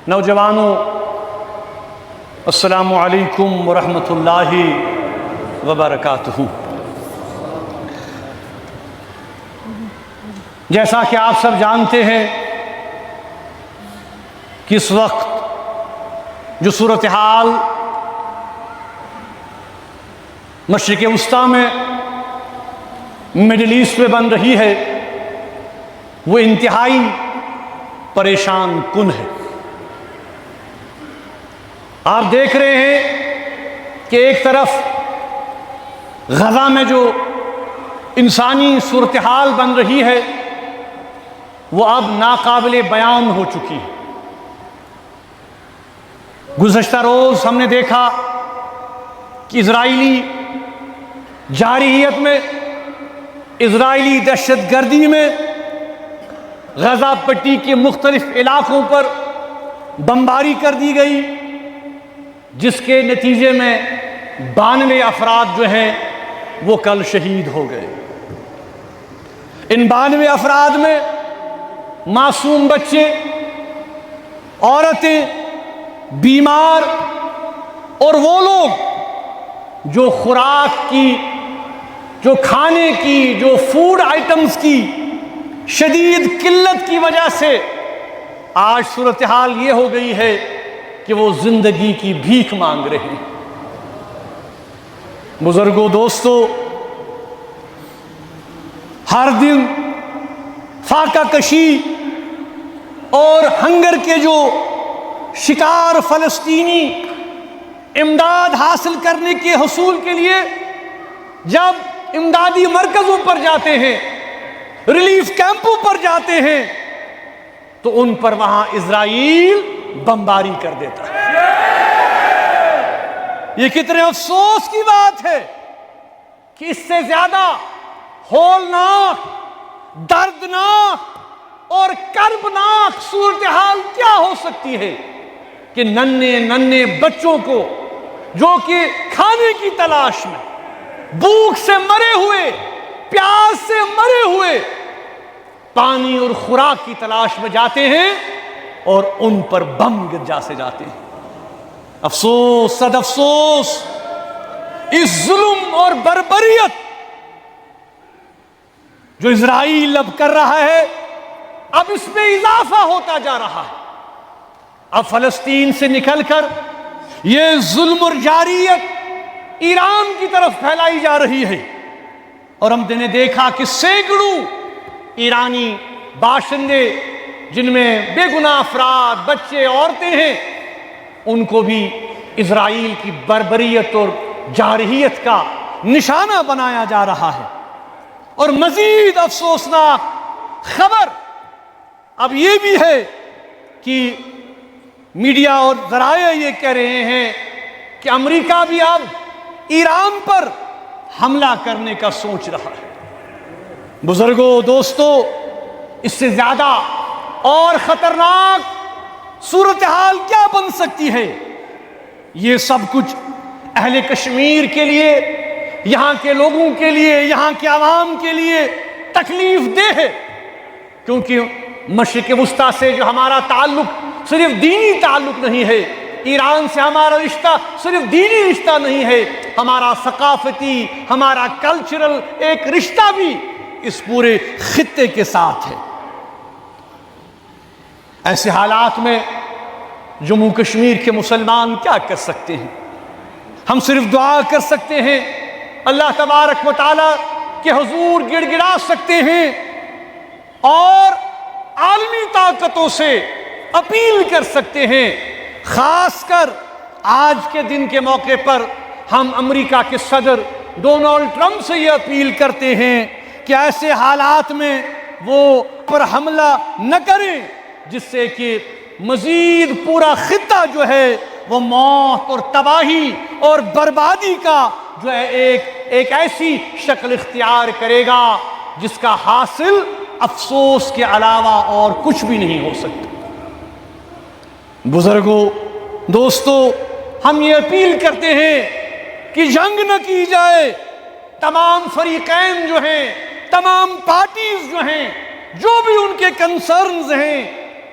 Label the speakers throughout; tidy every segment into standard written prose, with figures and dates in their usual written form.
Speaker 1: نوجوانوں، السلام علیکم ورحمۃ اللہ وبرکاتہ۔ جیسا کہ آپ سب جانتے ہیں کہ اس وقت جو صورتحال مشرق وسطیٰ میں مڈل ایسٹ میں بن رہی ہے وہ انتہائی پریشان کن ہے۔ آپ دیکھ رہے ہیں کہ ایک طرف غزہ میں جو انسانی صورتحال بن رہی ہے وہ اب ناقابل بیان ہو چکی ہے۔ گزشتہ روز ہم نے دیکھا کہ اسرائیلی جارحیت میں، اسرائیلی دہشت گردی میں غزہ پٹی کے مختلف علاقوں پر بمباری کر دی گئی، جس کے نتیجے میں 92 افراد جو ہیں وہ کل شہید ہو گئے۔ ان 92 افراد میں معصوم بچے، عورتیں، بیمار اور وہ لوگ جو خوراک کی، جو کھانے کی، جو فوڈ آئٹمز کی شدید قلت کی وجہ سے آج صورتحال یہ ہو گئی ہے کہ وہ زندگی کی بھیک مانگ رہے ہیں۔ بزرگوں، دوستو، ہر دن فاقہ کشی اور ہنگر کے جو شکار فلسطینی امداد حاصل کرنے کے حصول کے لیے جب امدادی مرکزوں پر جاتے ہیں، ریلیف کیمپوں پر جاتے ہیں، تو ان پر وہاں اسرائیل بمباری کر دیتا ہے۔ یہ کتنے افسوس کی بات ہے کہ اس سے زیادہ ہولناک، دردناک اور کربناک صورتحال کیا ہو سکتی ہے کہ ننھے بچوں کو جو کہ کھانے کی تلاش میں، بھوک سے مرے ہوئے، پیاس سے مرے ہوئے، پانی اور خوراک کی تلاش میں جاتے ہیں اور ان پر بم گر جاتے ہیں۔ افسوس، صد افسوس، اس ظلم اور بربریت جو اسرائیل اب کر رہا ہے، اب اس میں اضافہ ہوتا جا رہا ہے۔ اب فلسطین سے نکل کر یہ ظلم اور جارحیت ایران کی طرف پھیلائی جا رہی ہے، اور ہم نے دیکھا کہ سینکڑوں ایرانی باشندے، جن میں بے گناہ افراد، بچے، عورتیں ہیں، ان کو بھی اسرائیل کی بربریت اور جارحیت کا نشانہ بنایا جا رہا ہے۔ اور مزید افسوسناک خبر اب یہ بھی ہے کہ میڈیا اور ذرائع یہ کہہ رہے ہیں کہ امریکہ بھی اب ایران پر حملہ کرنے کا سوچ رہا ہے۔ بزرگوں، دوستو، اس سے زیادہ اور خطرناک صورتحال کیا بن سکتی ہے؟ یہ سب کچھ اہل کشمیر کے لیے، یہاں کے لوگوں کے لیے، یہاں کے عوام کے لیے تکلیف دہ ہے، کیونکہ مشرق وسطیٰ سے جو ہمارا تعلق صرف دینی تعلق نہیں ہے، ایران سے ہمارا رشتہ صرف دینی رشتہ نہیں ہے، ہمارا ثقافتی، ہمارا کلچرل ایک رشتہ بھی اس پورے خطے کے ساتھ ہے۔ ایسے حالات میں جموں کشمیر کے مسلمان کیا کر سکتے ہیں؟ ہم صرف دعا کر سکتے ہیں، اللہ تبارک و تعالیٰ کے حضور گڑ گڑا سکتے ہیں، اور عالمی طاقتوں سے اپیل کر سکتے ہیں۔ خاص کر آج کے دن کے موقع پر ہم امریکہ کے صدر ڈونلڈ ٹرمپ سے یہ اپیل کرتے ہیں کہ ایسے حالات میں وہ پر حملہ نہ کریں جس سے کہ مزید پورا خطہ جو ہے وہ موت اور تباہی اور بربادی کا جو ہے ایک ایسی شکل اختیار کرے گا جس کا حاصل افسوس کے علاوہ اور کچھ بھی نہیں ہو سکتا۔ بزرگوں، دوستو، ہم یہ اپیل کرتے ہیں کہ جنگ نہ کی جائے، تمام فریقین جو ہیں، تمام پارٹیز جو ہیں، جو بھی ان کے کنسرنز ہیں،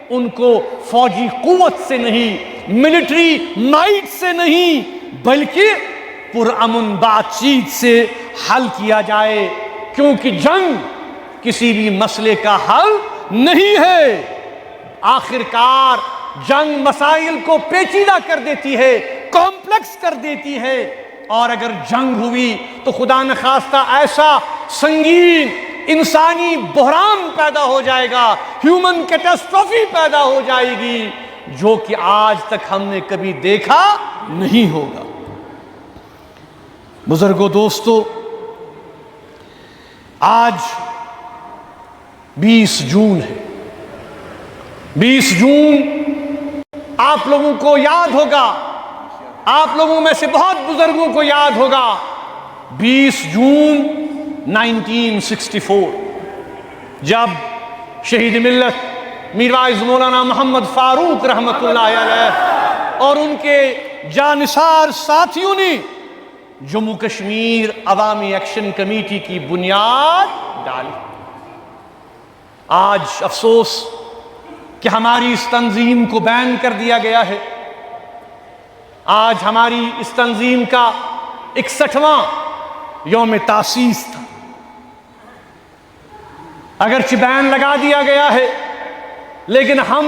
Speaker 1: ان کو فوجی قوت سے نہیں، ملٹری مائٹ سے نہیں، بلکہ پرامن بات چیت سے حل کیا جائے، کیونکہ جنگ کسی بھی مسئلے کا حل نہیں ہے۔ آخر کار جنگ مسائل کو پیچیدہ کر دیتی ہے، کمپلیکس کر دیتی ہے، اور اگر جنگ ہوئی تو خدا نخواستہ ایسا سنگین انسانی بحران پیدا ہو جائے گا، ہیومن کیٹاسٹروفی پیدا ہو جائے گی، جو کہ آج تک ہم نے کبھی دیکھا نہیں ہوگا۔ بزرگوں، دوستو، آج 20 جون ہے۔ 20 جون آپ لوگوں کو یاد ہوگا، آپ لوگوں میں سے بہت بزرگوں کو یاد ہوگا، 20 جون 1964 جب شہید ملت میر وائز مولانا محمد فاروق رحمۃ اللہ علیہ اور ان کے جانثار ساتھیوں نے جموں کشمیر عوامی ایکشن کمیٹی کی بنیاد ڈالی۔ آج افسوس کہ ہماری اس تنظیم کو بین کر دیا گیا ہے۔ آج ہماری اس تنظیم کا 61واں یوم تاسیس تھا۔ اگرچہ بین لگا دیا گیا ہے، لیکن ہم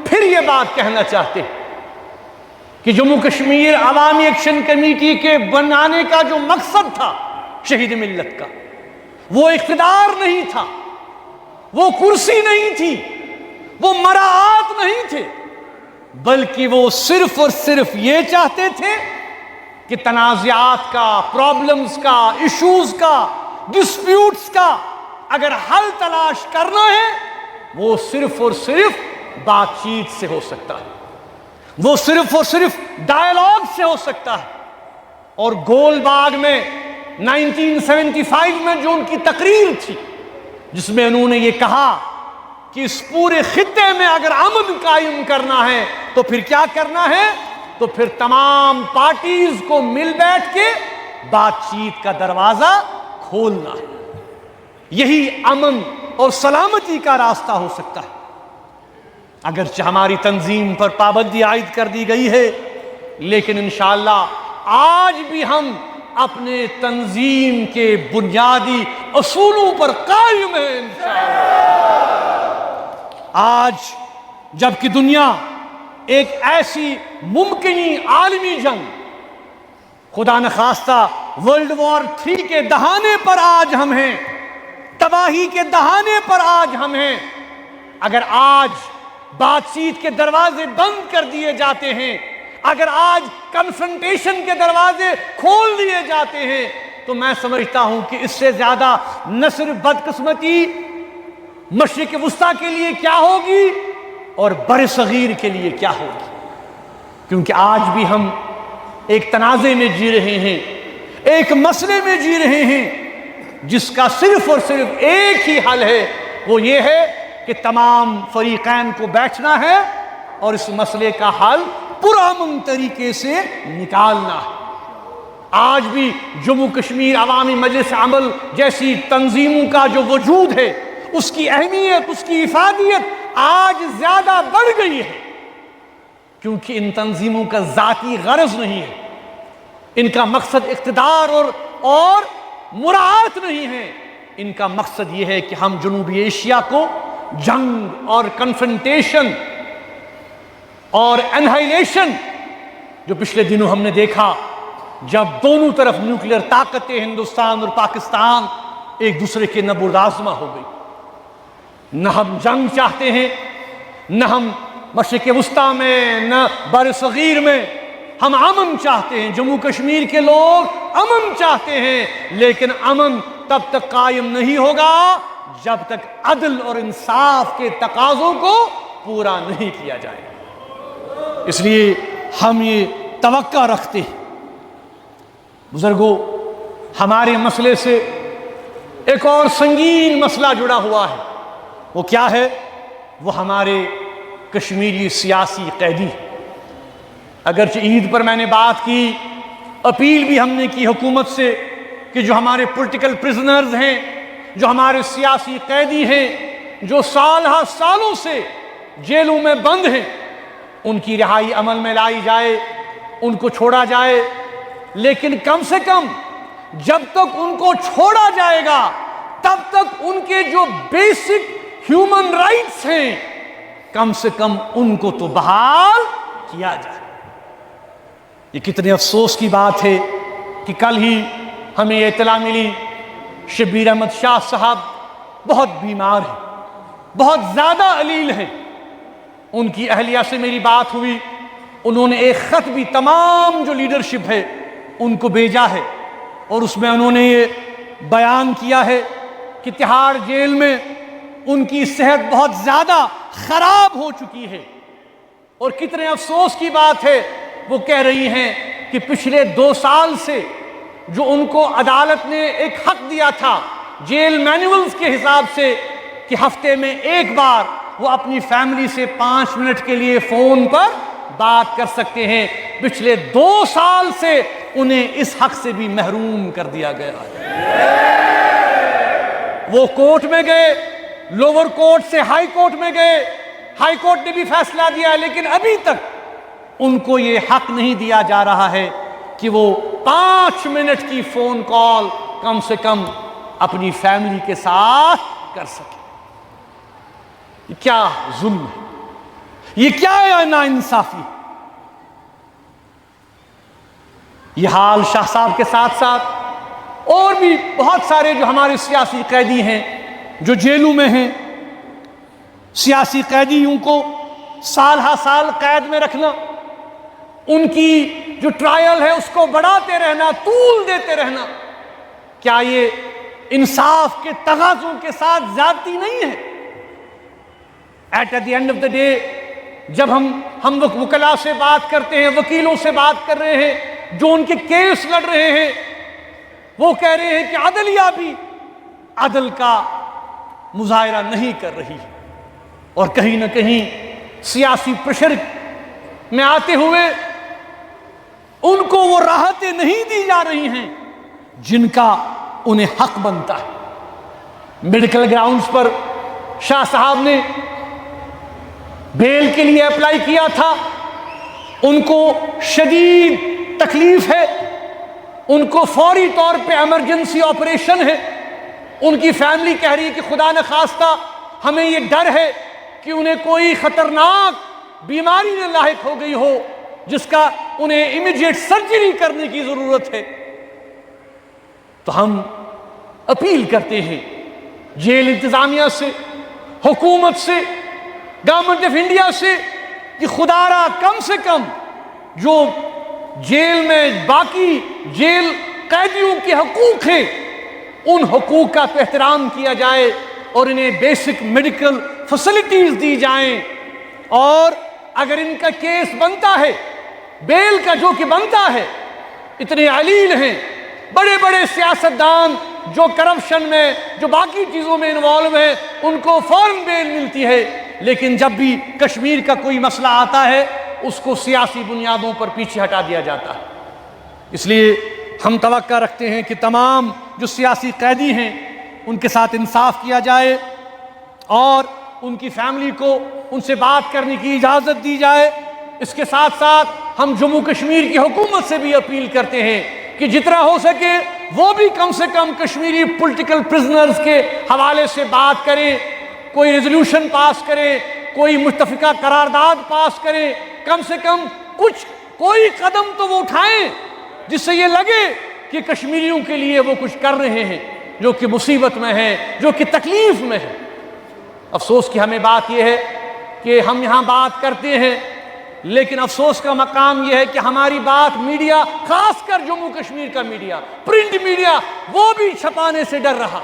Speaker 1: پھر یہ بات کہنا چاہتے ہیں کہ جموں کشمیر عوامی ایکشن کمیٹی کے بنانے کا جو مقصد تھا شہید ملت کا، وہ اقتدار نہیں تھا، وہ کرسی نہیں تھی، وہ مراعات نہیں تھے، بلکہ وہ صرف اور صرف یہ چاہتے تھے کہ تنازعات کا، پرابلمز کا، ایشوز کا، ڈسپیوٹس کا اگر حل تلاش کرنا ہے، وہ صرف اور صرف بات چیت سے ہو سکتا ہے، وہ صرف اور صرف ڈائیلاگ سے ہو سکتا ہے۔ اور گول باغ میں 1975 میں جو ان کی تقریر تھی، جس میں انہوں نے یہ کہا کہ اس پورے خطے میں اگر امن قائم کرنا ہے تو پھر کیا کرنا ہے؟ تو پھر تمام پارٹیز کو مل بیٹھ کے بات چیت کا دروازہ کھولنا ہے۔ یہی امن اور سلامتی کا راستہ ہو سکتا ہے۔ اگرچہ ہماری تنظیم پر پابندی عائد کر دی گئی ہے، لیکن انشاءاللہ آج بھی ہم اپنے تنظیم کے بنیادی اصولوں پر قائم ہیں انشاءاللہ۔ آج جبکہ دنیا ایک ایسی ممکنی عالمی جنگ، خدا نخواستہ ورلڈ وار 3 کے دہانے پر آج ہم ہیں، تباہی کے دہانے پر آج ہم ہیں، اگر آج بات چیت کے دروازے بند کر دیے جاتے ہیں، اگر آج کنفرنٹیشن کے دروازے کھول دیے جاتے ہیں، تو میں سمجھتا ہوں کہ اس سے زیادہ نہ صرف بدقسمتی مشرق وسطیٰ کے لیے کیا ہوگی اور بر صغیر کے لیے کیا ہوگی، کیونکہ آج بھی ہم ایک تنازع میں جی رہے ہیں، ایک مسئلے میں جی رہے ہیں جس کا صرف اور صرف ایک ہی حل ہے، وہ یہ ہے کہ تمام فریقین کو بیٹھنا ہے اور اس مسئلے کا حل پرامن طریقے سے نکالنا ہے۔ آج بھی جموں کشمیر عوامی مجلس عمل جیسی تنظیموں کا جو وجود ہے، اس کی اہمیت، اس کی افادیت آج زیادہ بڑھ گئی ہے، کیونکہ ان تنظیموں کا ذاتی غرض نہیں ہے، ان کا مقصد اقتدار اور مراعات نہیں ہے، ان کا مقصد یہ ہے کہ ہم جنوبی ایشیا کو جنگ اور کنفرنٹیشن اور انہائلیشن، جو پچھلے دنوں ہم نے دیکھا جب دونوں طرف نیوکلیئر طاقتیں ہندوستان اور پاکستان ایک دوسرے کے نبرد آزما ہو گئی۔ نہ ہم جنگ چاہتے ہیں، نہ ہم مشرق وسطیٰ میں، نہ بر صغیر میں، ہم امن چاہتے ہیں۔ جموں کشمیر کے لوگ امن چاہتے ہیں، لیکن امن تب تک قائم نہیں ہوگا جب تک عدل اور انصاف کے تقاضوں کو پورا نہیں کیا جائے۔ اس لیے ہم یہ توقع رکھتے ہیں۔ بزرگوں، ہمارے مسئلے سے ایک اور سنگین مسئلہ جڑا ہوا ہے، وہ کیا ہے؟ وہ ہمارے کشمیری سیاسی قیدی۔ اگرچہ عید پر میں نے بات کی، اپیل بھی ہم نے کی حکومت سے کہ جو ہمارے پولیٹیکل پرزنرز ہیں، جو ہمارے سیاسی قیدی ہیں، جو سالوں سے جیلوں میں بند ہیں، ان کی رہائی عمل میں لائی جائے، ان کو چھوڑا جائے، لیکن کم سے کم جب تک ان کو چھوڑا جائے گا تب تک ان کے جو بیسک ہیومن رائٹس ہیں کم سے کم ان کو تو بحال کیا جائے۔ یہ کتنے افسوس کی بات ہے کہ کل ہی ہمیں یہ اطلاع ملی شبیر احمد شاہ صاحب بہت بیمار ہیں، بہت زیادہ علیل ہیں۔ ان کی اہلیہ سے میری بات ہوئی، انہوں نے ایک خط بھی تمام جو لیڈرشپ ہے ان کو بھیجا ہے، اور اس میں انہوں نے یہ بیان کیا ہے کہ تہاڑ جیل میں ان کی صحت بہت زیادہ خراب ہو چکی ہے، اور کتنے افسوس کی بات ہے وہ کہہ رہی ہیں کہ پچھلے 2 سال سے جو ان کو عدالت نے ایک حق دیا تھا جیل مینولز کے حساب سے کہ ہفتے میں ایک بار وہ اپنی فیملی سے 5 منٹ کے لیے فون پر بات کر سکتے ہیں، پچھلے 2 سال سے انہیں اس حق سے بھی محروم کر دیا گیا ہے۔ وہ کورٹ میں گئے، لوور کورٹ سے ہائی کورٹ میں گئے، ہائی کورٹ نے بھی فیصلہ دیا، لیکن ابھی تک ان کو یہ حق نہیں دیا جا رہا ہے کہ وہ 5 منٹ کی فون کال کم سے کم اپنی فیملی کے ساتھ کر سکے۔ یہ کیا ظلم ہے، یہ کیا ہے ناانصافی۔ یہ حال شاہ صاحب کے ساتھ ساتھ اور بھی بہت سارے جو ہمارے سیاسی قیدی ہیں جو جیلوں میں ہیں، سیاسی قیدیوں کو سال ہا سال قید میں رکھنا، ان کی جو ٹرائل ہے اس کو بڑھاتے رہنا، طول دیتے رہنا، کیا یہ انصاف کے تقاضوں کے ساتھ زیادتی نہیں ہے؟ At the end of the day جب ہم وکلاء سے بات کرتے ہیں، وکیلوں سے بات کر رہے ہیں جو ان کے کیس لڑ رہے ہیں، وہ کہہ رہے ہیں کہ عدلیہ بھی عدل کا مظاہرہ نہیں کر رہی، اور کہیں نہ کہیں سیاسی پریشر میں آتے ہوئے ان کو وہ راحتیں نہیں دی جا رہی ہیں جن کا انہیں حق بنتا ہے۔ میڈیکل گراؤنڈز پر شاہ صاحب نے بیل کے لیے اپلائی کیا تھا، ان کو شدید تکلیف ہے، ان کو فوری طور پہ ایمرجنسی آپریشن ہے، ان کی فیملی کہہ رہی ہے کہ خدا نخواستہ ہمیں یہ ڈر ہے کہ انہیں کوئی خطرناک بیماری نہ لاحق ہو گئی ہو جس کا انہیں امیڈیٹ سرجری کرنے کی ضرورت ہے۔ تو ہم اپیل کرتے ہیں جیل انتظامیہ سے، حکومت سے، گورنمنٹ آف انڈیا سے کہ خدا را کم سے کم جو جیل میں باقی جیل قیدیوں کے حقوق ہیں ان حقوق کا احترام کیا جائے اور انہیں بیسک میڈیکل فیسلٹیز دی جائیں، اور اگر ان کا کیس بنتا ہے بیل کا جو کہ بنتا ہے، اتنے علیل ہیں بڑے بڑے سیاستدان جو کرپشن میں جو باقی چیزوں میں انوالو ہیں، ان کو فوراً بیل ملتی ہے، لیکن جب بھی کشمیر کا کوئی مسئلہ آتا ہے اس کو سیاسی بنیادوں پر پیچھے ہٹا دیا جاتا ہے۔ اس لیے ہم توقع رکھتے ہیں کہ تمام جو سیاسی قیدی ہیں ان کے ساتھ انصاف کیا جائے اور ان کی فیملی کو ان سے بات کرنے کی اجازت دی جائے۔ اس کے ساتھ ساتھ ہم جموں کشمیر کی حکومت سے بھی اپیل کرتے ہیں کہ جتنا ہو سکے وہ بھی کم سے کم کشمیری پولیٹیکل پرزنرز کے حوالے سے بات کریں، کوئی ریزولوشن پاس کریں، کوئی متفقہ قرارداد پاس کریں، کم سے کم کوئی قدم تو وہ اٹھائیں جس سے یہ لگے کہ کشمیریوں کے لیے وہ کچھ کر رہے ہیں جو کہ مصیبت میں ہیں، جو کہ تکلیف میں ہیں۔ افسوس کی ہمیں بات یہ ہے کہ ہم یہاں بات کرتے ہیں، لیکن افسوس کا مقام یہ ہے کہ ہماری بات میڈیا، خاص کر جموں کشمیر کا میڈیا، پرنٹ میڈیا، وہ بھی چھپانے سے ڈر رہا۔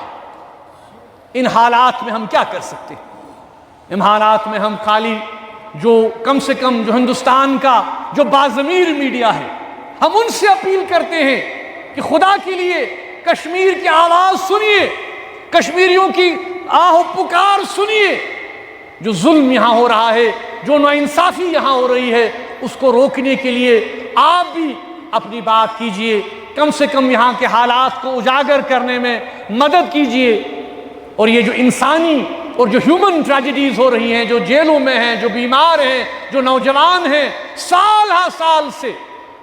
Speaker 1: ان حالات میں ہم کیا کر سکتے ہیں؟ ان حالات میں ہم خالی جو کم سے کم جو ہندوستان کا جو باضمیر میڈیا ہے، ہم ان سے اپیل کرتے ہیں کہ خدا کے لیے کشمیر کی آواز سنیے، کشمیریوں کی آہ و پکار سنیے۔ جو ظلم یہاں ہو رہا ہے، جو ناانصافی یہاں ہو رہی ہے، اس کو روکنے کے لیے آپ بھی اپنی بات کیجئے، کم سے کم یہاں کے حالات کو اجاگر کرنے میں مدد کیجئے، اور یہ جو انسانی اور جو ہیومن ٹریجڈیز ہو رہی ہیں، جو جیلوں میں ہیں، جو بیمار ہیں، جو نوجوان ہیں، سال ہا سال سے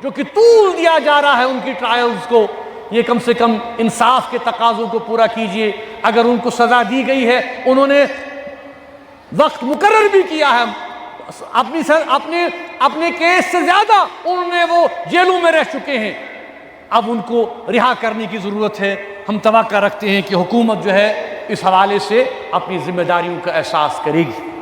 Speaker 1: جو کہ طول دیا جا رہا ہے ان کی ٹرائلز کو، یہ کم سے کم انصاف کے تقاضوں کو پورا کیجئے۔ اگر ان کو سزا دی گئی ہے، انہوں نے وقت مقرر بھی کیا ہے، اپنے کیس سے زیادہ انہوں نے وہ جیلوں میں رہ چکے ہیں، اب ان کو رہا کرنے کی ضرورت ہے۔ ہم توقع رکھتے ہیں کہ حکومت جو ہے اس حوالے سے اپنی ذمہ داریوں کا احساس کرے گی۔